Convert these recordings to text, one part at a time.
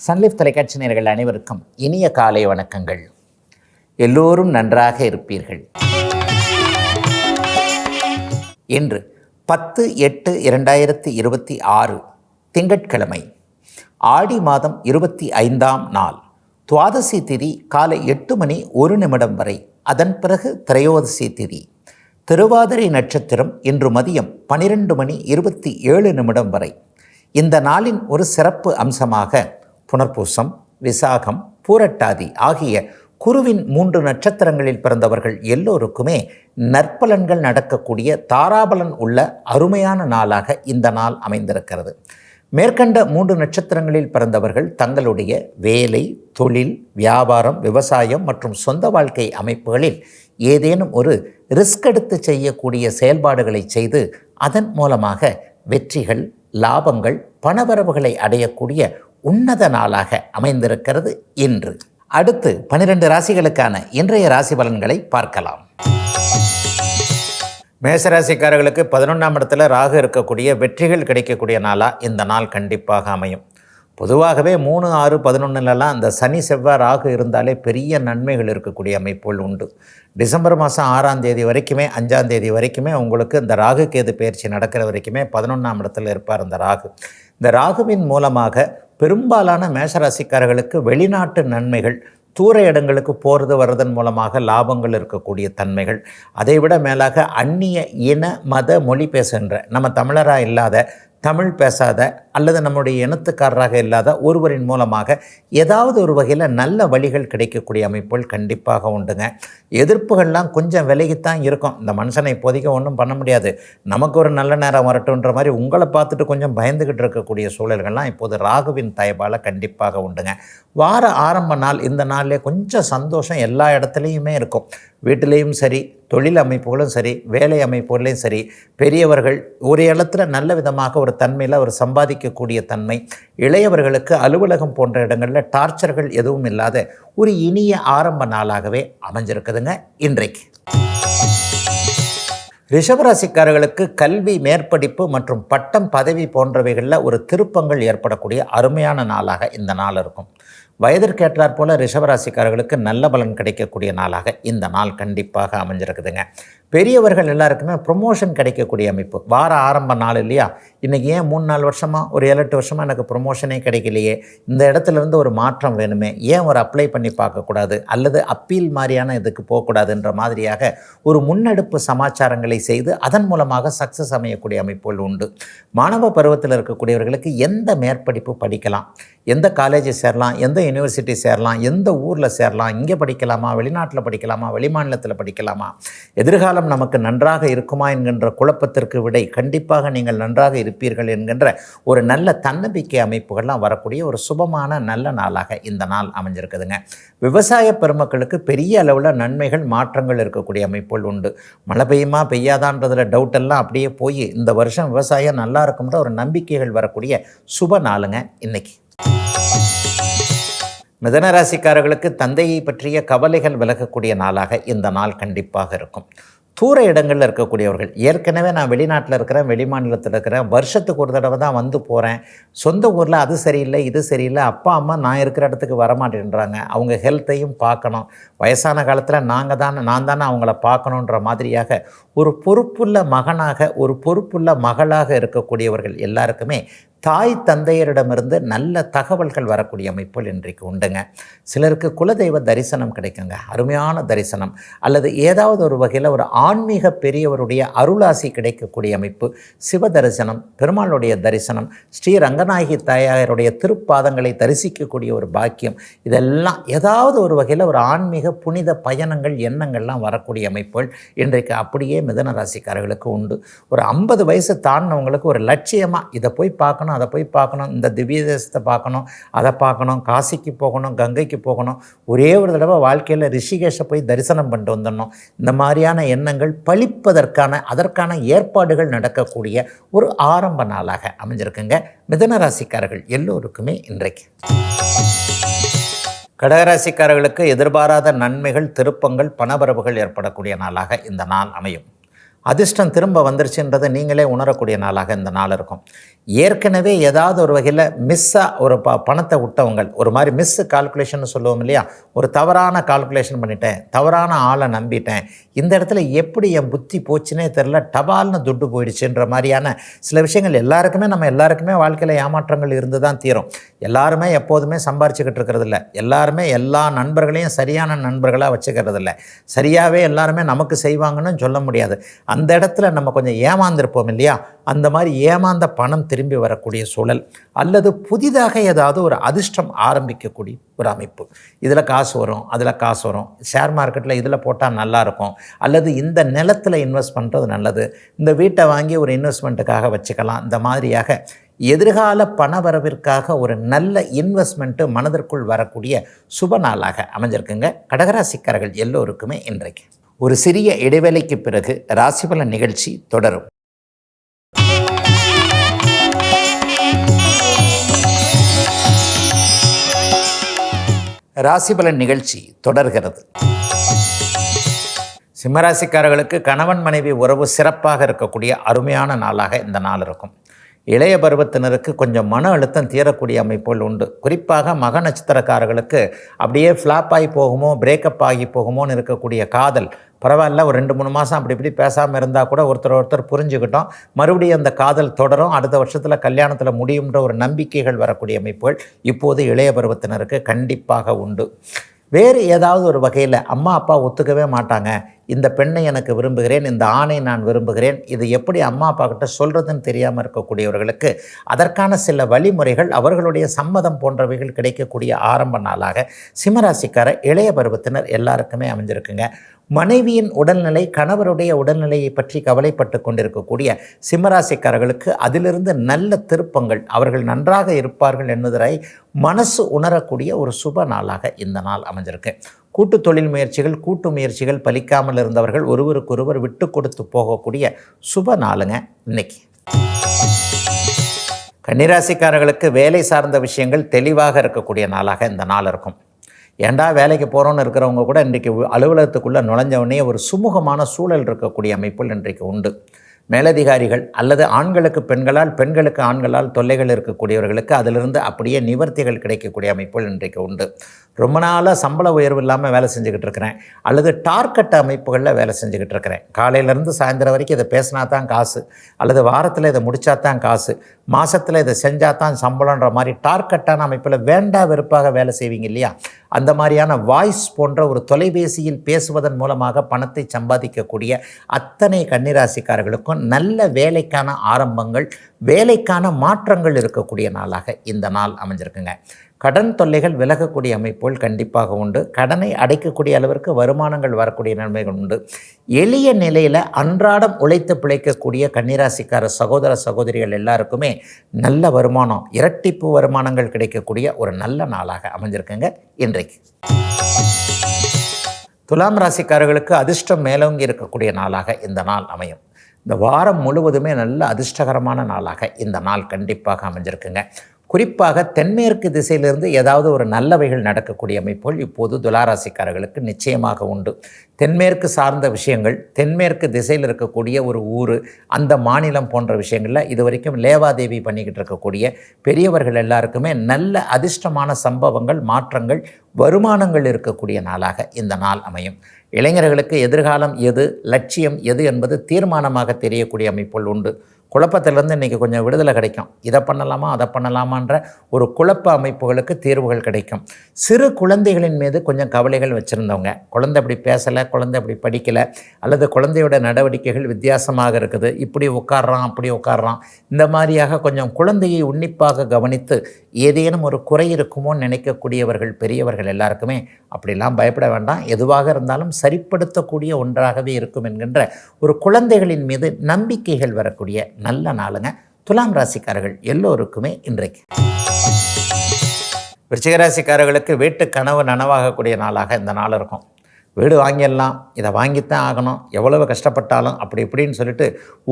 Sun Life தொலைக்காட்சி நேயர்கள் அனைவருக்கும் இனிய காலை வணக்கங்கள். எல்லோரும் நன்றாக இருப்பீர்கள். இன்று 10/8/2026 திங்கட்கிழமை, ஆடி மாதம் 25ஆம் நாள், துவாதசி திதி காலை 8:01 வரை. அதன் பிறகு திரையோதசி திதி. திருவாதிரை நட்சத்திரம் இன்று மதியம் 12:27 வரை. இந்த நாளின் ஒரு சிறப்பு அம்சமாக புனர்பூசம், விசாகம், பூரட்டாதி ஆகிய குருவின் 3 நட்சத்திரங்களில் பிறந்தவர்கள் எல்லோருக்குமே நற்பலன்கள் நடக்கக்கூடிய தாராபலன் உள்ள அருமையான நாளாக இந்த நாள் அமைந்திருக்கிறது. மேற்கண்ட 3 நட்சத்திரங்களில் பிறந்தவர்கள் தங்களுடைய வேலை, தொழில், வியாபாரம், விவசாயம் மற்றும் சொந்த வாழ்க்கை அமைப்புகளில் ஏதேனும் ஒரு ரிஸ்க் எடுத்து செய்யக்கூடிய செயல்பாடுகளை செய்து அதன் மூலமாக வெற்றிகள், லாபங்கள், பணவரவுகளை அடையக்கூடிய உன்னத நாளாக அமைந்திருக்கிறது இன்று. அடுத்து 12 ராசிகளுக்கான இன்றைய ராசி பலன்களை பார்க்கலாம். மேசராசிக்காரர்களுக்கு 11ஆம் இடத்துல ராகு இருக்கக்கூடிய வெற்றிகள் கிடைக்கக்கூடிய நாளாக இந்த நாள் கண்டிப்பாக அமையும். பொதுவாகவே 3, 6, 11லலாம் அந்த சனி, செவ்வாய், ராகு இருந்தாலே பெரிய நன்மைகள் இருக்கக்கூடிய அமைப்புகள் உண்டு. டிசம்பர் மாதம் 6ஆம் தேதி வரைக்குமே, 5ஆம் தேதி வரைக்குமே உங்களுக்கு இந்த ராகு கேது பயிற்சி நடக்கிற வரைக்குமே 11ஆம் இடத்துல இருப்பார் இந்த ராகு. இந்த ராகுவின் மூலமாக பெரும்பாலான மேஷராசிக்காரர்களுக்கு வெளிநாட்டு நன்மைகள், தூர இடங்களுக்கு போகிறது வர்றதன் மூலமாக லாபங்கள் இருக்கக்கூடிய தன்மைகள், அதைவிட மேலாக அந்நிய இன மத மொழி பேசுகின்ற, நம்ம தமிழராக இல்லாத, தமிழ் பேசாத அல்லது நம்முடைய இனத்துக்காரராக இல்லாத ஒருவரின் மூலமாக ஏதாவது ஒரு வகையில் நல்ல வழிகள் கிடைக்கக்கூடிய அமைப்புகள் கண்டிப்பாக உண்டுங்க. எதிர்ப்புகள்லாம் கொஞ்சம் விலகித்தான் இருக்கும். இந்த மனுஷனை இப்போதைக்கு ஒன்றும் பண்ண முடியாது, நமக்கு ஒரு நல்ல நேரம் வரட்டுன்ற மாதிரி உங்களை பார்த்துட்டு கொஞ்சம் பயந்துக்கிட்டு இருக்கக்கூடிய சூழல்கள்லாம் இப்போது ராகுவின் தயவால் கண்டிப்பாக உண்டுங்க. வார ஆரம்ப நாள் இந்த நாளிலே கொஞ்சம் சந்தோஷம் எல்லா இடத்துலையுமே இருக்கும். வீட்டிலையும் சரி, தொழில் அமைப்புகளும் சரி, வேலை அமைப்புகளையும் சரி, பெரியவர்கள் ஒரு இடத்துல நல்ல விதமாக ஒரு தன்மையில் ஒரு சம்பாதிக்கக்கூடிய தன்மை, இளையவர்களுக்கு அலுவலகம் போன்ற இடங்களில் டார்ச்சர்கள் எதுவும் இல்லாத ஒரு இனிய ஆரம்ப நாளாகவே அமைஞ்சிருக்குதுங்க இன்றைக்கு. ரிஷபராசிக்காரர்களுக்கு கல்வி, மேற்படிப்பு மற்றும் பட்டம், பதவி போன்றவைகளில் ஒரு திருப்பங்கள் ஏற்படக்கூடிய அருமையான நாளாக இந்த நாள் இருக்கும். வயதிற்கேற்றாற் போல ரிஷபராசிக்காரர்களுக்கு நல்ல பலன் கிடைக்கக்கூடிய நாளாக இந்த நாள் கண்டிப்பாக அமைஞ்சிருக்குதுங்க. பெரியவர்கள் எல்லாருக்குமே ப்ரொமோஷன் கிடைக்கக்கூடிய அமைப்பு. வார ஆரம்ப நாள் இல்லையா, இன்றைக்கி ஏன் 3-4 வருஷமாக, ஒரு 7-8 வருஷமாக எனக்கு ப்ரொமோஷனே கிடைக்கலையே, இந்த இடத்துலேருந்து ஒரு மாற்றம் வேணுமே, ஏன் ஒரு அப்ளை பண்ணி பார்க்கக்கூடாது அல்லது அப்பீல் மாதிரியான இதுக்கு போகக்கூடாதுன்ற மாதிரியாக ஒரு முன்னெடுப்பு சமாச்சாரங்களை செய்து அதன் மூலமாக சக்ஸஸ் அமையக்கூடிய அமைப்புகள் உண்டு. மாணவ பருவத்தில் இருக்கக்கூடியவர்களுக்கு எந்த மேற்படிப்பு படிக்கலாம், எந்த காலேஜ் சேரலாம், எந்த யூனிவர்சிட்டி சேரலாம், எந்த ஊரில் சேரலாம், இங்கே படிக்கலாமா, வெளிநாட்டில் படிக்கலாமா, வெளிமாநிலத்தில் படிக்கலாமா, எதிர்காலம் நமக்கு நன்றாக இருக்குமா என்கின்ற குழப்பத்திற்கு விடை கண்டிப்பாக நீங்கள் நன்றாக இருப்பீர்கள் என்கின்ற ஒரு நல்ல தன்னம்பிக்கை அமைப்புகள்லாம் வரக்கூடிய ஒரு சுபமான நல்ல நாளாக இந்த நாள் அமைஞ்சிருக்குதுங்க. விவசாய பெருமக்களுக்கு பெரிய அளவில் நன்மைகள், மாற்றங்கள் இருக்கக்கூடிய அமைப்புகள் உண்டு. மழை பெய்யுமா பெய்யாதான்றதுல டவுட் எல்லாம் அப்படியே போய் இந்த வருஷம் விவசாயம் நல்லா இருக்கும்ன்ற ஒரு நம்பிக்கைகள் வரக்கூடிய சுப நாளுங்க இன்னைக்கு. மிதனராசிக்காரர்களுக்கு தந்தையை பற்றிய கவலைகள் விலகக்கூடிய நாளாக இந்த நாள் கண்டிப்பாக இருக்கும். தூர இடங்களில் இருக்கக்கூடியவர்கள், ஏற்கனவே நான் வெளிநாட்டில் இருக்கிறேன், வெளிமாநிலத்தில் இருக்கிறேன், வருஷத்துக்கு ஒரு தடவை தான் வந்து போகிறேன், சொந்த ஊரில் அது சரியில்லை இது சரியில்லை, அப்பா அம்மா நான் இருக்கிற இடத்துக்கு வரமாட்டேன்றாங்க, அவங்க ஹெல்த்தையும் பார்க்கணும், வயசான காலத்தில் நான் தானே அவங்கள பார்க்கணுன்ற மாதிரியாக ஒரு பொறுப்புள்ள மகனாக, ஒரு பொறுப்புள்ள மகளாக இருக்கக்கூடியவர்கள் எல்லாருக்குமே தாய் தந்தையரிடமிருந்து நல்ல தகவல்கள் வரக்கூடிய அமைப்புகள் இன்றைக்கு உண்டுங்க. சிலருக்கு குலதெய்வ தரிசனம் கிடைக்குங்க, அருமையான தரிசனம், அல்லது ஏதாவது ஒரு வகையில் ஒரு ஆன்மீக பெரியவருடைய அருளாசி கிடைக்கக்கூடிய அமைப்பு, சிவ தரிசனம், பெருமாளுடைய தரிசனம், ஸ்ரீ ரங்கநாயகி தாயாருடைய திருப்பாதங்களை தரிசிக்கக்கூடிய ஒரு பாக்கியம், இதெல்லாம் ஏதாவது ஒரு வகையில் ஒரு ஆன்மீக புனித பயணங்கள், எண்ணங்கள்லாம் வரக்கூடிய அமைப்புகள் இன்றைக்கு அப்படியே மிதன ராசிக்காரர்களுக்கு உண்டு. ஒரு 50 வயசு தாண்டினவங்களுக்கு ஒரு லட்சியமாக இதை போய் பார்க்கணும், அதை போய் பார்க்கணும், இந்த திவ்ய தேசத்தை பார்க்கணும், அதை பார்க்கணும், காசிக்கு போகணும், கங்கைக்கு போகணும், ஒரே ஒரு தடவை வாழ்க்கையில் ரிஷிகேஷை போய் தரிசனம் பண்ணிட்டு வந்துடணும், இந்த மாதிரியான எண்ணங்கள் பலிப்பதற்கான அதற்கான ஏற்பாடுகள் நடக்கக்கூடிய ஒரு ஆரம்ப நாளாக அமைஞ்சிருக்குங்க மிதன ராசிக்காரர்கள் எல்லோருக்குமே இன்றைக்கு. கடகராசிக்காரர்களுக்கு எதிர்பாராத நன்மைகள், திருப்பங்கள், பணவரவுகள் ஏற்படக்கூடிய நாளாக இந்த நாள் அமையும். அதிர்ஷ்டம் திரும்ப வந்துருச்சுன்றதை நீங்களே உணரக்கூடிய நாளாக இந்த நாள் இருக்கும். ஏற்கனவே ஏதாவது ஒரு வகையில் மிஸ்ஸாக ஒரு பணத்தை விட்டவங்கள், ஒரு மாதிரி கால்குலேஷன் சொல்லுவோம் இல்லையா, ஒரு தவறான கால்குலேஷன் பண்ணிட்டேன், தவறான ஆளை நம்பிட்டேன், இந்த இடத்துல எப்படி என் புத்தி போச்சுன்னே தெரில, டபால்னு துட்டு போயிடுச்சுன்ற மாதிரியான சில விஷயங்கள் நம்ம எல்லாருக்குமே வாழ்க்கையில் ஏமாற்றங்கள் இருந்து தான் தீரும். எல்லாருமே எப்போதுமே சம்பாரிச்சுக்கிட்டு இருக்கிறது இல்லை, எல்லாருமே எல்லா நண்பர்களையும் சரியான நண்பர்களாக வச்சுக்கிறது இல்லை, சரியாகவே எல்லாருமே நமக்கு செய்வாங்கன்னு சொல்ல முடியாது. அந்த இடத்துல நம்ம கொஞ்சம் ஏமாந்திருப்போம் இல்லையா, அந்த மாதிரி ஏமாந்த பணம் திரும்பி வரக்கூடிய சூழல், அல்லது புதிதாக ஏதாவது ஒரு அதிர்ஷ்டம் ஆரம்பிக்கக்கூடிய ஒரு அமைப்பு. இதில் காசு வரும், அதில் காசு வரும், ஷேர் மார்க்கெட்டில் இதில் போட்டால் நல்லாயிருக்கும், அல்லது இந்த நிலத்தில் இன்வெஸ்ட் பண்ணுறது நல்லது, இந்த வீட்டை வாங்கி ஒரு இன்வெஸ்ட்மெண்ட்டுக்காக வச்சுக்கலாம். இந்த மாதிரியாக எதிர்கால பணவரவிற்காக ஒரு நல்ல இன்வெஸ்ட்மெண்ட்டு மனதிற்குள் வரக்கூடிய சுப நாளாக அமைஞ்சிருக்குங்க கடகராசிக்காரர்கள் எல்லோருக்குமே இன்றைக்கு. ஒரு சிறிய இடைவேளைக்கு பிறகு ராசிபலன் நிகழ்ச்சி தொடரும். ராசிபலன் நிகழ்ச்சி தொடர்கிறது. சிம்மராசிக்காரர்களுக்கு கணவன் மனைவி உறவு சிறப்பாக இருக்கக்கூடிய அருமையான நாளாக இந்த நாள் இருக்கும். இளைய பருவத்தினருக்கு கொஞ்சம் மன அழுத்தம் தீரக்கூடிய அமைப்புகள் உண்டு. குறிப்பாக மக நட்சத்திரக்காரர்களுக்கு அப்படியே ஃப்ளாப் ஆகி போகுமோ, பிரேக்கப் ஆகி போகுமோன்னு இருக்கக்கூடிய காதல் பரவாயில்ல, ஒரு 2-3 மாதம் அப்படி இப்படி பேசாமல் இருந்தால் கூட ஒருத்தர் புரிஞ்சுக்கிட்டோம், மறுபடியும் அந்த காதல் தொடரும், அடுத்த வருஷத்தில் கல்யாணத்தில் முடியுன்ற ஒரு நம்பிக்கைகள் வரக்கூடிய அமைப்புகள் இப்போது இளைய பருவத்தினருக்கு கண்டிப்பாக உண்டு. வேறு ஏதாவது ஒரு வகையில் அம்மா அப்பா ஒத்துக்கவே மாட்டாங்க, இந்த பெண்ணை எனக்கு விரும்புகிறேன், இந்த ஆணை நான் விரும்புகிறேன், இது எப்படி அம்மா அப்பா கிட்ட சொல்கிறதுன்னு தெரியாமல் இருக்கக்கூடியவர்களுக்கு அதற்கான சில வழிமுறைகள், அவர்களுடைய சம்மதம் போன்றவைகள் கிடைக்கக்கூடிய ஆரம்ப நாளாக சிம்மராசிக்கார இளைய பருவத்தினர் எல்லாருக்குமே அமைஞ்சிருக்குங்க. மனைவியின் உடல்நிலை, கணவருடைய உடல்நிலையை பற்றி கவலைப்பட்டு கொண்டிருக்கக்கூடிய சிம்மராசிக்காரர்களுக்கு அதிலிருந்து நல்ல திருப்பங்கள், அவர்கள் நன்றாக இருப்பார்கள் என்பதை மனசு உணரக்கூடிய ஒரு சுப நாளாக இந்த நாள் அமைஞ்சிருக்கு. கூட்டு தொழில் முயற்சிகள் பலிக்காமல் இருந்தவர்கள் ஒருவருக்கொருவர் விட்டு கொடுத்து போகக்கூடிய சுப நாளுங்க இன்னைக்கு. கன்னிராசிக்காரர்களுக்கு வேலை சார்ந்த விஷயங்கள் தெளிவாக இருக்கக்கூடிய நாளாக இந்த நாள் இருக்கும். ஏண்டா வேலைக்கு போகிறோன்னு இருக்கிறவங்க கூட இன்றைக்கு அலுவலகத்துக்குள்ளே நுழைஞ்சவொடனே ஒரு சுமூகமான சூழல் இருக்கக்கூடிய அமைப்புகள் இன்றைக்கு உண்டு. மேலதிகாரிகள் அல்லது ஆண்களுக்கு பெண்களால், பெண்களுக்கு ஆண்களால் தொல்லைகள் இருக்கக்கூடியவர்களுக்கு அதிலிருந்து அப்படியே நிவர்த்திகள் கிடைக்கக்கூடிய அமைப்புகள் இன்றைக்கு உண்டு. ரொம்ப நாளாக சம்பள உயர்வு இல்லாமல் வேலை செஞ்சுக்கிட்டு இருக்கிறேன், அல்லது டார்கெட் அமைப்புகளில் வேலை செஞ்சுக்கிட்டு இருக்கிறேன், காலையிலேருந்து சாயந்தரம் வரைக்கும் இதை பேசினா தான் காசு, அல்லது வாரத்தில் இதை முடித்தா தான் காசு, மாதத்தில் இதை செஞ்சால் தான் சம்பளன்ற மாதிரி டார்கெட்டான அமைப்பில் வேண்டா வெறுப்பாக வேலை செய்வீங்க இல்லையா, அந்த மாதிரியான வாய்ஸ் போன்ற ஒரு தொலைபேசியில் பேசுவதன் மூலமாக பணத்தை சம்பாதிக்கக்கூடிய அத்தனை கன்னிராசிக்காரர்களுக்கும் நல்ல வேலைக்கான ஆரம்பங்கள், வேலைக்கான மாற்றங்கள் இருக்கக்கூடிய நாளாக இந்த நாள் அமைஞ்சிருக்குங்க. கடன் தொல்லைகள் விலகக்கூடிய அமைப்புகள் கண்டிப்பாக உண்டு. கடனை அடைக்கக்கூடிய அளவிற்கு வருமானங்கள் வரக்கூடிய நன்மைகள் உண்டு. எளிய நிலையில் அன்றாடம் உழைத்து பிழைக்கக்கூடிய கன்னிராசிக்கார சகோதர சகோதரிகள் எல்லாருக்குமே நல்ல வருமானம், இரட்டிப்பு வருமானங்கள் கிடைக்கக்கூடிய ஒரு நல்ல நாளாக அமைஞ்சிருக்குங்க இன்றைக்கு. துலாம் ராசிக்காரர்களுக்கு அதிர்ஷ்டம் மேலோங்கி இருக்கக்கூடிய நாளாக இந்த நாள் அமையும். இந்த வாரம் முழுவதுமே நல்ல அதிர்ஷ்டகரமான நாளாக இந்த நாள் கண்டிப்பாக அமைஞ்சிருக்குங்க. குறிப்பாக தென்மேற்கு திசையிலிருந்து ஏதாவது ஒரு நல்லவைகள் நடக்கக்கூடிய அமைப்புகள் இப்போது துளாராசிக்காரர்களுக்கு நிச்சயமாக உண்டு. தென்மேற்கு சார்ந்த விஷயங்கள், தென்மேற்கு திசையில் இருக்கக்கூடிய ஒரு ஊர், அந்த மாநிலம் போன்ற விஷயங்களில் இதுவரைக்கும் லேவாதேவி பண்ணிக்கிட்டு இருக்கக்கூடிய பெரியவர்கள் எல்லாருக்குமே நல்ல அதிர்ஷ்டமான சம்பவங்கள், மாற்றங்கள், வருமானங்கள் இருக்கக்கூடிய நாளாக இந்த நாள் அமையும். இளைஞர்களுக்கு எதிர்காலம் எது, லட்சியம் எது என்பது தீர்மானமாக தெரியக்கூடிய அமைப்புகள் உண்டு. குழப்பத்திலேருந்து இன்றைக்கி கொஞ்சம் விடுதலை கிடைக்கும். இதை பண்ணலாமா அதை பண்ணலாமான்ற ஒரு குழப்ப அமைப்புகளுக்கு தீர்வுகள் கிடைக்கும். சிறு குழந்தைகளின் மீது கொஞ்சம் கவலைகள் வச்சுருந்தவங்க, குழந்தை இப்படி பேசலை, குழந்தை இப்படி படிக்கலை, அல்லது குழந்தையோட நடவடிக்கைகள் வித்தியாசமாக இருக்குது, இப்படி உட்கார்றான் அப்படி உட்கார்றான், இந்த மாதிரியாக கொஞ்சம் குழந்தையை உன்னிப்பாக கவனித்து ஏதேனும் ஒரு குறை இருக்குமோன்னு நினைக்கக்கூடியவர்கள் பெரியவர்கள் எல்லாருக்குமே அப்படிலாம் பயப்பட வேண்டாம், எதுவாக இருந்தாலும் சரிப்படுத்தக்கூடிய ஒன்றாகவே இருக்கும் என்கின்ற ஒரு குழந்தைகளின் மீது நம்பிக்கைகள் வரக்கூடிய நல்ல நாளுங்க துலாம் ராசிக்காரர்கள் எல்லோருக்குமே இன்றைக்கு. விருச்சிக ராசிக்காரர்களுக்கு வீட்டு கனவு நனவாகக்கூடிய நாளாக இந்த நாள் இருக்கும். வீடு வாங்கிடலாம், இதை வாங்கித்தான் ஆகணும், எவ்வளவு கஷ்டப்பட்டாலும் அப்படி இப்படின்னு சொல்லிட்டு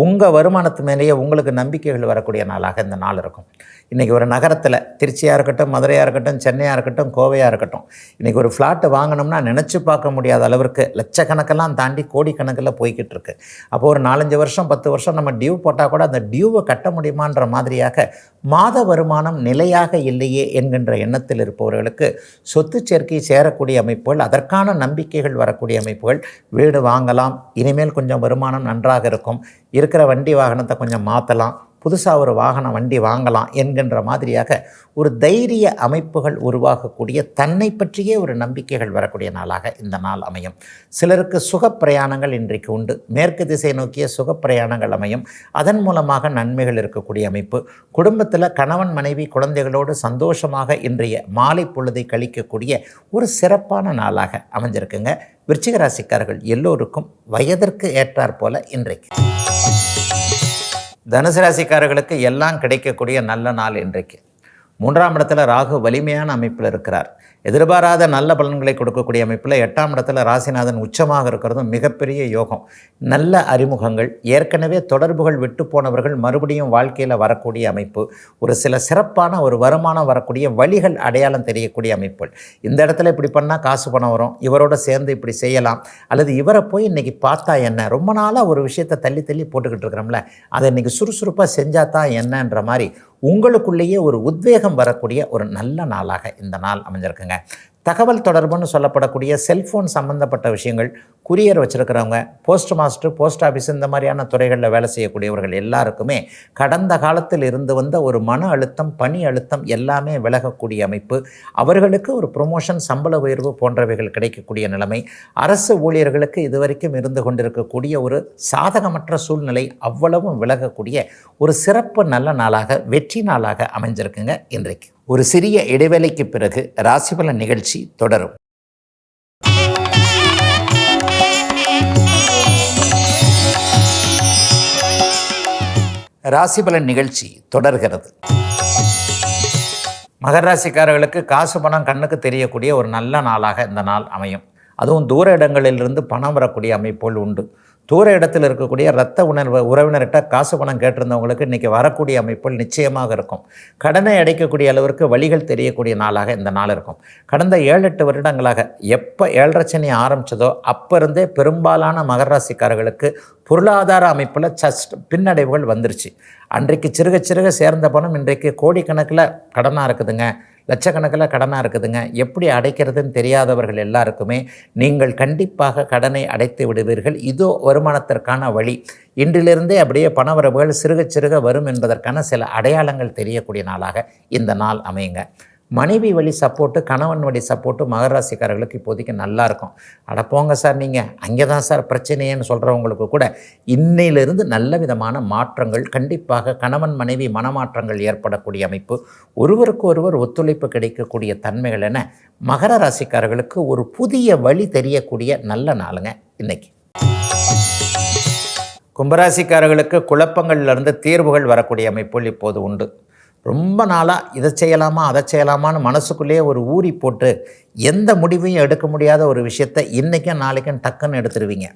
உங்கள் வருமானத்து மேலேயே உங்களுக்கு நம்பிக்கைகள் வரக்கூடிய நாளாக இந்த நாள் இருக்கும். இன்றைக்கி ஒரு நகரத்தில் திருச்சியாக இருக்கட்டும், மதுரையாக இருக்கட்டும், சென்னையாக இருக்கட்டும், கோவையாக இருக்கட்டும், இன்றைக்கி ஒரு ஃப்ளாட்டு வாங்கினோம்னா நினச்சி பார்க்க முடியாத அளவிற்கு லட்சக்கணக்கெல்லாம் தாண்டி கோடிக்கணக்கில் போய்கிட்டு இருக்கு. அப்போது ஒரு 4-5 வருஷம் 10 வருஷம் நம்ம டியூ போட்டால் கூட அந்த டியூவை கட்ட முடியுமான்ற மாதிரியாக மாத வருமானம் நிலையாக இல்லையே என்கின்ற எண்ணத்தில் இருப்பவர்களுக்கு சொத்து சேர்க்கை சேரக்கூடிய அமைப்புகள், அதற்கான நம்பிக்கைகள் வரக்கூடிய அமைப்புகள், வீடு வாங்கலாம், இனிமேல் கொஞ்சம் வருமானம் நன்றாக இருக்கும், இருக்கிற வண்டி வாகனத்தை கொஞ்சம் மாற்றலாம், புதுசாக ஒரு வாகனம் வண்டி வாங்கலாம் என்கின்ற மாதிரியாக ஒரு தைரிய அமைப்புகள் உருவாகக்கூடிய, தன்னை பற்றியே ஒரு நம்பிக்கைகள் வரக்கூடிய நாளாக இந்த நாள் அமையும். சிலருக்கு சுகப்பிரயாணங்கள் இன்றைக்கு உண்டு. மேற்கு திசை நோக்கிய சுகப்பிரயாணங்கள் அமையும். அதன் மூலமாக நன்மைகள் இருக்கக்கூடிய அமைப்பு. குடும்பத்தில் கணவன் மனைவி குழந்தைகளோடு சந்தோஷமாக இன்றைய மாலை பொழுதை கழிக்கக்கூடிய ஒரு சிறப்பான நாளாக அமைஞ்சிருக்குங்க. விருச்சிக ராசிக்காரர்கள் எல்லோருக்கும் வயதிற்கு ஏற்றாற் போல இன்றைக்கு. தனுசு ராசிக்காரர்களுக்கு எல்லாம் கிடைக்கக்கூடிய நல்ல நாள் இன்றைக்கு. 3ஆம் இடத்துல ராகு வலிமையான அமைப்பில் இருக்கிறார். எதிர்பாராத நல்ல பலன்களை கொடுக்கக்கூடிய அமைப்பில் 8ஆம் இடத்துல ராசிநாதன் உச்சமாக இருக்கிறதும் மிகப்பெரிய யோகம். நல்ல அறிமுகங்கள், ஏற்கனவே தொடர்புகள் விட்டு போனவர்கள் மறுபடியும் வாழ்க்கையில் வரக்கூடிய அமைப்பு, ஒரு சில சிறப்பான ஒரு வருமானம் வரக்கூடிய வழிகள் அடையாளம் தெரியக்கூடிய அமைப்புகள். இந்த இடத்துல இப்படி பண்ணால் காசு பணம் வரும், இவரோட சேர்ந்து இப்படி செய்யலாம், அல்லது இவரை போய் இன்றைக்கி பார்த்தா என்ன, ரொம்ப நாளாக ஒரு விஷயத்தை தள்ளி தள்ளி போட்டுக்கிட்டு இருக்கிறோம்ல, அதை இன்றைக்கி சுறுசுறுப்பாக செஞ்சால் தான் என்னன்ற மாதிரி உங்களுக்குள்ளேயே ஒரு உத்வேகம் வரக்கூடிய ஒரு நல்ல நாளாக இந்த நாள் அமைஞ்சிருக்குங்க. தகவல் தொடர்புன்னு சொல்லப்படக்கூடிய செல்ஃபோன் சம்மந்தப்பட்ட விஷயங்கள், குரியர் வச்சுருக்கிறவங்க, போஸ்ட் மாஸ்டர், போஸ்ட் ஆஃபீஸ், இந்த மாதிரியான துறைகளில் வேலை செய்யக்கூடியவர்கள் எல்லாருக்குமே கடந்த காலத்தில் இருந்து வந்த ஒரு மன அழுத்தம், பணி அழுத்தம் எல்லாமே விலகக்கூடிய அமைப்பு. அவர்களுக்கு ஒரு ப்ரொமோஷன், சம்பள உயர்வு போன்றவைகள் கிடைக்கக்கூடிய நிலைமை. அரசு ஊழியர்களுக்கு இதுவரைக்கும் இருந்து கொண்டிருக்கக்கூடிய ஒரு சாதகமற்ற சூழ்நிலை அவ்வளவும் விலகக்கூடிய ஒரு சிறப்பு நல்ல நாளாக, வெற்றி நாளாக அமைஞ்சிருக்குங்க இன்றைக்கு. ஒரு சிறிய இடைவேளைக்கு பிறகு ராசிபலன் நிகழ்ச்சி தொடரும். ராசிபலன் நிகழ்ச்சி தொடர்கிறது. மகர ராசிக்காரர்களுக்கு காசு பணம் கண்ணுக்கு தெரியக்கூடிய ஒரு நல்ல நாளாக இந்த நாள் அமையும். அதுவும் தூர இடங்களிலிருந்து பணம் வரக்கூடிய அமைப்புகள் உண்டு. தூர இடத்தில் இருக்கக்கூடிய இரத்த உறவினர்கிட்ட காசு பணம் கேட்டிருந்தவங்களுக்கு இன்றைக்கி வரக்கூடிய அமைப்புகள் நிச்சயமாக இருக்கும். கடனை அடைக்கக்கூடிய அளவிற்கு வழிகள் தெரியக்கூடிய நாளாக இந்த நாள் இருக்கும். கடந்த 7-8 வருடங்களாக எப்போ 7 சனி ஆரம்பித்ததோ அப்போ இருந்தே பெரும்பாலான மகர ராசிக்காரர்களுக்கு பொருளாதார அமைப்பில் பின்னடைவுகள் வந்துருச்சு. அன்றைக்கு சிறுக சிறுக சேர்ந்த பணம் இன்றைக்கு கோடிக்கணக்கில் கடனாக இருக்குதுங்க, லட்சக்கணக்கில் கடனாக இருக்குதுங்க. எப்படி அடைக்கிறதுன்னு தெரியாதவர்கள் எல்லாருக்குமே நீங்கள் கண்டிப்பாக கடனை அடைத்து விடுவீர்கள். இதோ வருமானத்திற்கான வழி. இன்றிலிருந்தே அப்படியே பணவரவுகள் சிறுக சிறுக வரும் என்பதற்கான சில அடையாளங்கள் தெரியக்கூடிய நாளாக இந்த நாள் அமையுங்க. மனைவி வழி சப்போர்ட்டு, கணவன் வழி சப்போர்ட்டு மகர ராசிக்காரர்களுக்கு இப்போதைக்கு நல்லாயிருக்கும். போங்க சார், நீங்கள் அங்கே தான் சார் பிரச்சனையேன்னு சொல்கிறவங்களுக்கு கூட இன்னையிலிருந்து நல்ல விதமான மாற்றங்கள், கண்டிப்பாக கணவன் மனைவி மனமாற்றங்கள் ஏற்படக்கூடிய அமைப்பு, ஒருவருக்கு ஒருவர் ஒத்துழைப்பு கிடைக்கக்கூடிய தன்மைகள் என மகர ராசிக்காரர்களுக்கு ஒரு புதிய வழி தெரியக்கூடிய நல்ல நாளுங்க இன்னைக்கு. கும்பராசிக்காரர்களுக்கு குழப்பங்கள்லேருந்து தீர்வுகள் வரக்கூடிய அமைப்புகள் இப்போது உண்டு. ரொம்ப நாளாக இதை செய்யலாமா அதை செய்யலாமான்னு மனசுக்குள்ளேயே ஒரு ஊறி போட்டு எந்த முடிவையும் எடுக்க முடியாத ஒரு விஷயத்தை இன்றைக்கும் நாளைக்கும் டக்குன்னு எடுத்துருவீங்க.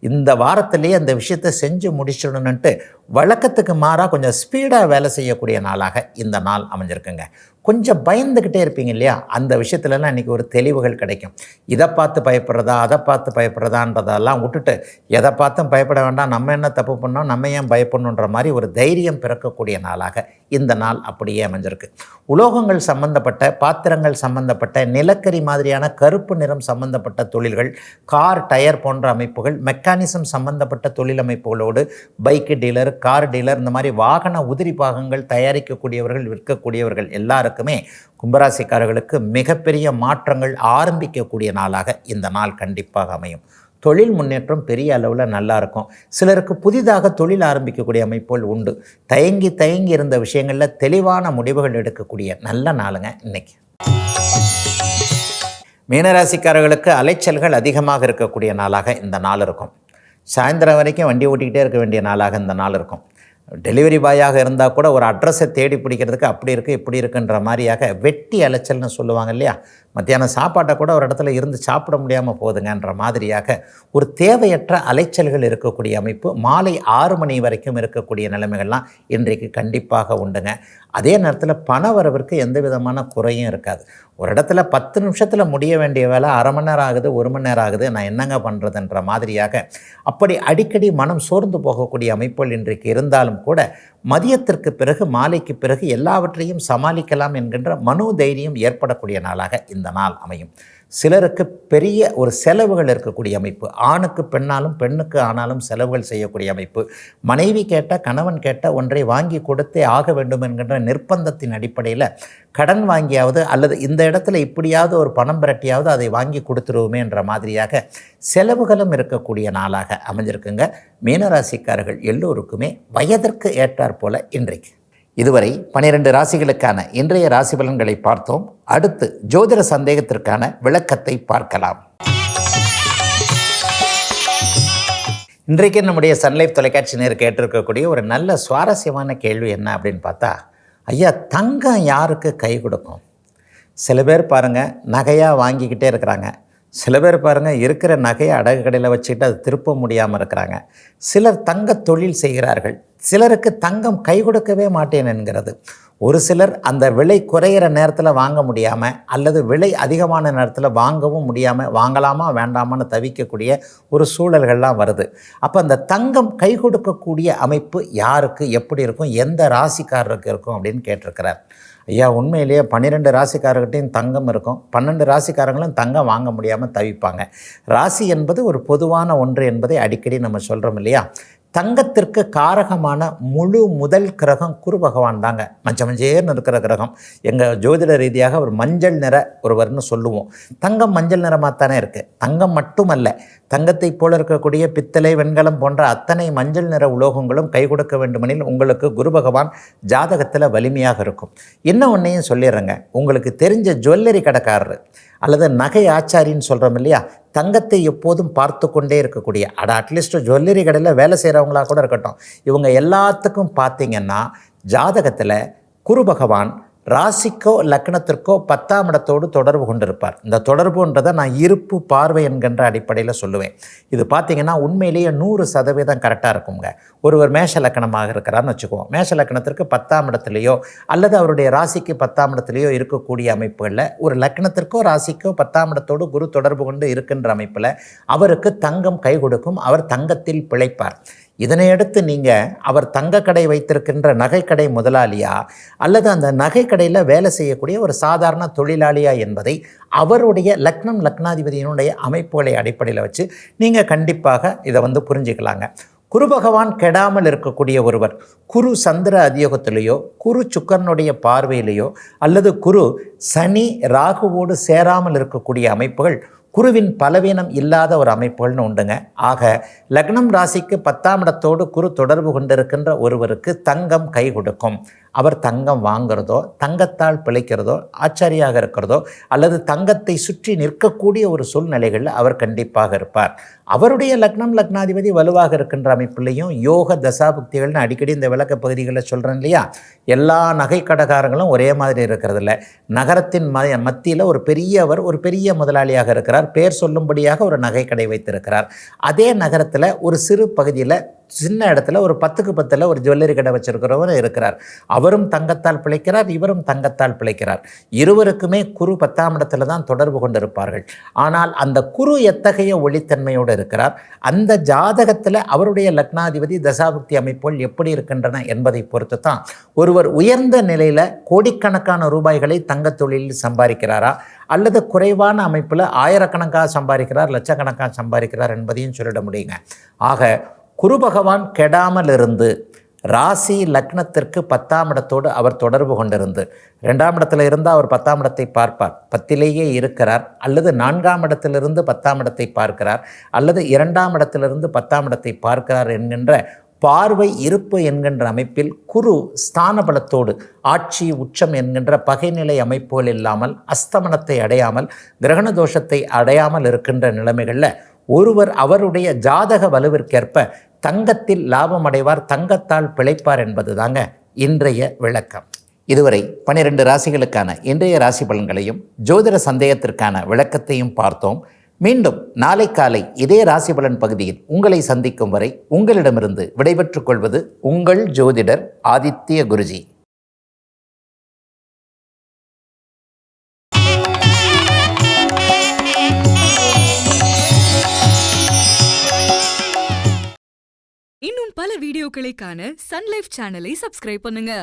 இந்த வாரத்திலேயே அந்த விஷயத்தை செஞ்சு முடிச்சிடணுன்ட்டு வழக்கத்துக்கு மாறாக கொஞ்சம் ஸ்பீடாக வேலை செய்யக்கூடிய நாளாக இந்த நாள் அமைஞ்சிருக்குங்க. கொஞ்சம் பயந்துக்கிட்டே இருப்பீங்க இல்லையா, அந்த விஷயத்துலலாம் இன்றைக்கி ஒரு தெளிவுகள் கிடைக்கும். இதை பார்த்து பயப்படுறதா அதை பார்த்து பயப்படுறதான்றதெல்லாம் விட்டுட்டு எதை பார்த்தும் பயப்பட வேண்டாம், நம்ம என்ன தப்பு பண்ணோம், நம்ம ஏன் பயப்படணுன்ற மாதிரி ஒரு தைரியம் பிறக்கக்கூடிய நாளாக இந்த நாள் அப்படியே அமைஞ்சிருக்கு. உலோகங்கள் சம்பந்தப்பட்ட, பாத்திரங்கள் சம்பந்தப்பட்ட, நிலக்கரி மாதிரியான கருப்பு நிறம் சம்பந்தப்பட்ட தொழில்கள், கார் டயர் போன்ற அமைப்புகள், மெக்கானிசம் சம்பந்தப்பட்ட தொழில் அமைப்புகளோடு பைக்கு டீலர், கார் டீலர், இந்த மாதிரி வாகன உதிரி பாகங்கள் தயாரிக்கக்கூடியவர்கள், விற்கக்கூடியவர்கள் எல்லாருக்குமே கும்பராசிக்காரர்களுக்கு மிகப்பெரிய மாற்றங்கள் ஆரம்பிக்கக்கூடிய நாளாக இந்த நாள் கண்டிப்பாக அமையும். தொழில் முன்னேற்றம் பெரிய அளவில் நல்லா இருக்கும். சிலருக்கு புதிதாக தொழில் ஆரம்பிக்கக்கூடிய அமைப்புகள் உண்டு. தயங்கி இருந்த விஷயங்களில் தெளிவான முடிவுகள் எடுக்கக்கூடிய நல்ல நாளுங்க இன்னைக்கு. மீனராசிக்காரர்களுக்கு அலைச்சல்கள் அதிகமாக இருக்கக்கூடிய நாளாக இந்த நாள் இருக்கும். சாயந்தரம் வரைக்கும் வண்டி ஓட்டிக்கிட்டே இருக்க வேண்டிய நாளாக இந்த நாள் இருக்கும். டெலிவரி பாயாக இருந்தால் கூட ஒரு அட்ரஸை தேடி பிடிக்கிறதுக்கு அப்படி இருக்குது இப்படி இருக்குன்ற மாதிரியாக வெட்டி அலைச்சல்னு சொல்லுவாங்க இல்லையா, மத்தியானம் சாப்பாட்டை கூட ஒரு இடத்துல இருந்து சாப்பிட முடியாமல் போகுதுங்கன்ற மாதிரியாக ஒரு தேவையற்ற அலைச்சல்கள் இருக்கக்கூடிய அமைப்பு மாலை 6 மணி வரைக்கும் இருக்கக்கூடிய நிலைமைகள்லாம் இன்றைக்கு கண்டிப்பாக உண்டுங்க. அதே நேரத்தில் பண வரவிற்கு எந்த விதமான குறையும் இருக்காது. ஒரு இடத்துல 10 நிமிஷத்தில் முடிய வேண்டிய வேலை 1/2 மணி நேரம் ஆகுது, 1 மணி நேரம் ஆகுது, நான் என்னங்க பண்ணுறதுன்ற மாதிரியாக அப்படி அடிக்கடி மனம் சோர்ந்து போகக்கூடிய அமைப்புகள் இன்றைக்கு இருந்தாலும் கூட மதியத்திற்கு பிறகு மாலைக்கு பிறகு எல்லாவற்றையும் சமாளிக்கலாம் என்கின்ற மனோதைரியம் ஏற்படக்கூடிய நாளாக இந்த நாள் அமையும். சிலருக்கு பெரிய ஒரு செலவுகள் இருக்கக்கூடிய அமைப்பு, ஆணுக்கு பெண்ணாலும் பெண்ணுக்கு ஆனாலும் செலவுகள் செய்யக்கூடிய அமைப்பு, மனைவி கேட்ட கணவன் கேட்ட ஒன்றை வாங்கி கொடுத்தே ஆக வேண்டும் என்கின்ற நிர்பந்தத்தின் அடிப்படையில் கடன் வாங்கியாவது அல்லது இந்த இடத்துல இப்படியாவது ஒரு பணம் பிரட்டியாவது அதை வாங்கி கொடுத்துருவோமே என்ற மாதிரியாக செலவுகளும் இருக்கக்கூடிய நாளாக அமைஞ்சிருக்குங்க. மீனராசிக்காரர்கள் எல்லோருக்குமே வயதிற்கு ஏற்றாற் போல இன்றைக்கு. இதுவரை 12 ராசிகளுக்கான இன்றைய ராசி பலன்களை பார்த்தோம். அடுத்து ஜோதிட சந்தேகத்திற்கான விளக்கத்தை பார்க்கலாம். இன்றைக்கு நம்முடைய சன்லைஃப் தொலைக்காட்சி நேர் கேட்டிருக்கக்கூடிய ஒரு நல்ல சுவாரஸ்யமான கேள்வி என்ன அப்படின்னு பார்த்தா, ஐயா தங்கம் யாருக்கு கை கொடுக்கும்? சில பேர் பாருங்கள் நகையாக வாங்கிக்கிட்டே இருக்கிறாங்க, சில பேர் பாருங்கள் இருக்கிற நகையை அடகு கடையில் வச்சுக்கிட்டு அது திருப்ப முடியாமல் இருக்கிறாங்க. சிலர் தங்க தொழில் செய்கிறார்கள், சிலருக்கு தங்கம் கை கொடுக்கவே மாட்டேன் என்கிறது. ஒரு சிலர் அந்த விலை குறையிற நேரத்தில் வாங்க முடியாமல் அல்லது விலை அதிகமான நேரத்தில் வாங்கவும் முடியாமல் வாங்கலாமா வேண்டாமான்னு தவிக்கக்கூடிய ஒரு சூழல்கள்லாம் வருது. அப்போ அந்த தங்கம் கை கொடுக்கக்கூடிய அமைப்பு யாருக்கு எப்படி இருக்கும், எந்த ராசிக்காரருக்கு இருக்கும் அப்படின்னு கேட்டிருக்கிறார். ஐயா உண்மையிலேயே 12 ராசிக்காரர்கிட்டையும் தங்கம் இருக்கும், 12 ராசிக்காரங்களும் தங்கம் வாங்க முடியாமல் தவிப்பாங்க. ராசி என்பது ஒரு பொதுவான ஒன்று என்பதை அடிக்கடி நம்ம சொல்கிறோம் இல்லையா. தங்கத்திற்கு காரகமான முழு முதல் கிரகம் குரு பகவான் தாங்க. மஞ்சேர்னு இருக்கிற கிரகம். எங்கள் ஜோதிட ரீதியாக ஒரு மஞ்சள் நிற ஒருவர்னு சொல்லுவோம். தங்கம் மஞ்சள் நிறமாக தானே இருக்குது. தங்கம் மட்டுமல்ல, தங்கத்தை போல இருக்கக்கூடிய பித்தளை வெண்கலம் போன்ற அத்தனை மஞ்சள் நிற உலோகங்களும் கை கொடுக்க வேண்டுமெனில் உங்களுக்கு குரு பகவான் ஜாதகத்தில் வலிமையாக இருக்கும். இன்னும் ஒன்றையும் சொல்லிடுறேங்க, உங்களுக்கு தெரிஞ்ச ஜுவல்லரி கடைக்காரர் அல்லது நகை ஆச்சாரின்னு சொல்கிறோம் இல்லையா, தங்கத்தை எப்போதும் பார்த்து கொண்டே இருக்கக்கூடிய அட்லீஸ்ட் ஜுவல்லரி கடையில் வேலை செய்கிறவங்களா கூட இருக்கட்டும், இவங்க எல்லாத்துக்கும் பார்த்திங்கன்னா ஜாதகத்தில் குரு பகவான் ராசிக்கோ லக்னத்திற்கோ 10ஆம் இடத்தோடு தொடர்பு கொண்டிருப்பார். இந்த தொடர்புன்றதை நான் இருப்பு பார்வை என்கின்ற அடிப்படையில் சொல்லுவேன். இது பார்த்திங்கன்னா உண்மையிலேயே 100% கரெக்டாக இருக்குங்க. ஒருவர் மேஷ லக்கணமாக இருக்கிறார்னு வச்சுக்குவோம், மேஷ லக்கணத்திற்கு 10ஆம் இடத்துலையோ அல்லது அவருடைய ராசிக்கு 10ஆம் இடத்துலையோ இருக்கக்கூடிய அமைப்புகளில் ஒரு லக்னத்திற்கோ ராசிக்கோ 10ஆம் இடத்தோடு குரு தொடர்பு கொண்டு இருக்கின்ற அமைப்பில் அவருக்கு தங்கம் கை கொடுக்கும், அவர் தங்கத்தில் பிழைப்பார். இதனையடுத்து நீங்கள் அவர் தங்கக்கடை வைத்திருக்கின்ற நகைக்கடை முதலாளியா அல்லது அந்த நகைக்கடையில் வேலை செய்யக்கூடிய ஒரு சாதாரண தொழிலாளியா என்பதை அவருடைய லக்னம் லக்னாதிபதியினுடைய அமைப்புகளை அடிப்படையில் வச்சு நீங்கள் கண்டிப்பாக இதை புரிஞ்சுக்கலாங்க. குரு பகவான் கெடாமல் இருக்கக்கூடிய ஒருவர் குரு சந்திர அதியோகத்திலேயோ குரு சுக்கரனுடைய பார்வையிலேயோ அல்லது குரு சனி ராகுவோடு சேராமல் இருக்கக்கூடிய அமைப்புகள் குருவின் பலவீனம் இல்லாத ஒரு அமைப்புகள்னு உண்டுங்க. ஆக லக்னம் ராசிக்கு 10ஆம் இடத்தோடு குரு தொடர்பு கொண்டிருக்கின்ற ஒருவருக்கு தங்கம் கை கொடுக்கும். அவர் தங்கம் வாங்கிறதோ தங்கத்தால் பிழைக்கிறதோ ஆச்சரியாக இருக்கிறதோ அல்லது தங்கத்தை சுற்றி நிற்கக்கூடிய ஒரு சூழ்நிலைகளில் அவர் கண்டிப்பாக இருப்பார். அவருடைய லக்னம் லக்னாதிபதி வலுவாக இருக்கின்ற அமைப்புலையும் யோக தசாபுக்திகள்னு அடிக்கடி இந்த விளக்க பகுதிகளில் சொல்கிறேன் இல்லையா. எல்லா நகை கடைக்காரங்களும் ஒரே மாதிரி இருக்கிறதில்ல. நகரத்தின் மத்தியில் ஒரு பெரிய முதலாளியாக இருக்கிறார், பேர் சொல்லும்படியாக ஒரு நகைக்கடை வைத்திருக்கிறார். அதே நகரத்தில் ஒரு சிறு பகுதியில் சின்ன இடத்துல ஒரு 10க்கு 10 ஒரு ஜுவல்லரி கடை வச்சிருக்கிறவர் இருக்கிறார். அவரும் தங்கத்தால் பிழைக்கிறார், இவரும் தங்கத்தால் பிழைக்கிறார். இருவருக்குமே குரு 10ஆம் இடத்துல தான் தொடர்பு கொண்டிருப்பார்கள். ஆனால் அந்த குரு எத்தகைய ஒளித்தன்மையோடு இருக்கிறார், அந்த ஜாதகத்தில் அவருடைய லக்னாதிபதி தசாபுக்தி அமைப்புகள் எப்படி இருக்கின்றன என்பதை பொறுத்து தான் ஒருவர் உயர்ந்த நிலையில் கோடிக்கணக்கான ரூபாய்களை தங்க தொழிலில் சம்பாதிக்கிறாரா அல்லது குறைவான அமைப்பில் ஆயிரக்கணக்காக சம்பாதிக்கிறார், லட்சக்கணக்காக சம்பாதிக்கிறார் என்பதையும் சொல்லிட முடியுங்க. ஆக குரு பகவான் கெடாமல் இருந்து ராசி லக்னத்திற்கு 10ஆம் இடத்தோடு அவர் தொடர்பு கொண்டிருந்து 2ஆம் இடத்துல இருந்தால் அவர் 10ஆம் இடத்தை பார்ப்பார், 10லேயே இருக்கிறார், அல்லது 4ஆம் இடத்திலிருந்து 10ஆம் இடத்தை பார்க்கிறார், அல்லது 2ஆம் இடத்திலிருந்து 10ஆம் இடத்தை பார்க்கிறார் என்கின்ற பார்வை இருப்பு என்கின்ற அமைப்பில் குரு ஸ்தான பலத்தோடு ஆட்சி உச்சம் என்கின்ற பகைநிலை அமைப்புகள் இல்லாமல் அஸ்தமனத்தை அடையாமல் கிரகண தோஷத்தை அடையாமல் இருக்கின்ற நிலைமைகளில் ஒருவர் அவருடைய ஜாதக வலுவிற்கேற்ப தங்கத்தில் லாபம் அடைவார், தங்கத்தால் பிழைப்பார் என்பது தாங்க இன்றைய விளக்கம். இதுவரை 12 ராசிகளுக்கான இன்றைய ராசி பலன்களையும் ஜோதிட சந்தேகத்திற்கான விளக்கத்தையும் பார்த்தோம். மீண்டும் நாளை காலை இதே ராசி பலன் பகுதியில் உங்களை சந்திக்கும் வரை உங்களிடமிருந்து விடைபெற்றுக் கொள்வது உங்கள் ஜோதிடர் ஆதித்ய குருஜி. இன்னும் பல வீடியோக்களை காண சன் லைஃப் சேனலை சப்ஸ்கிரைப் பண்ணுங்க.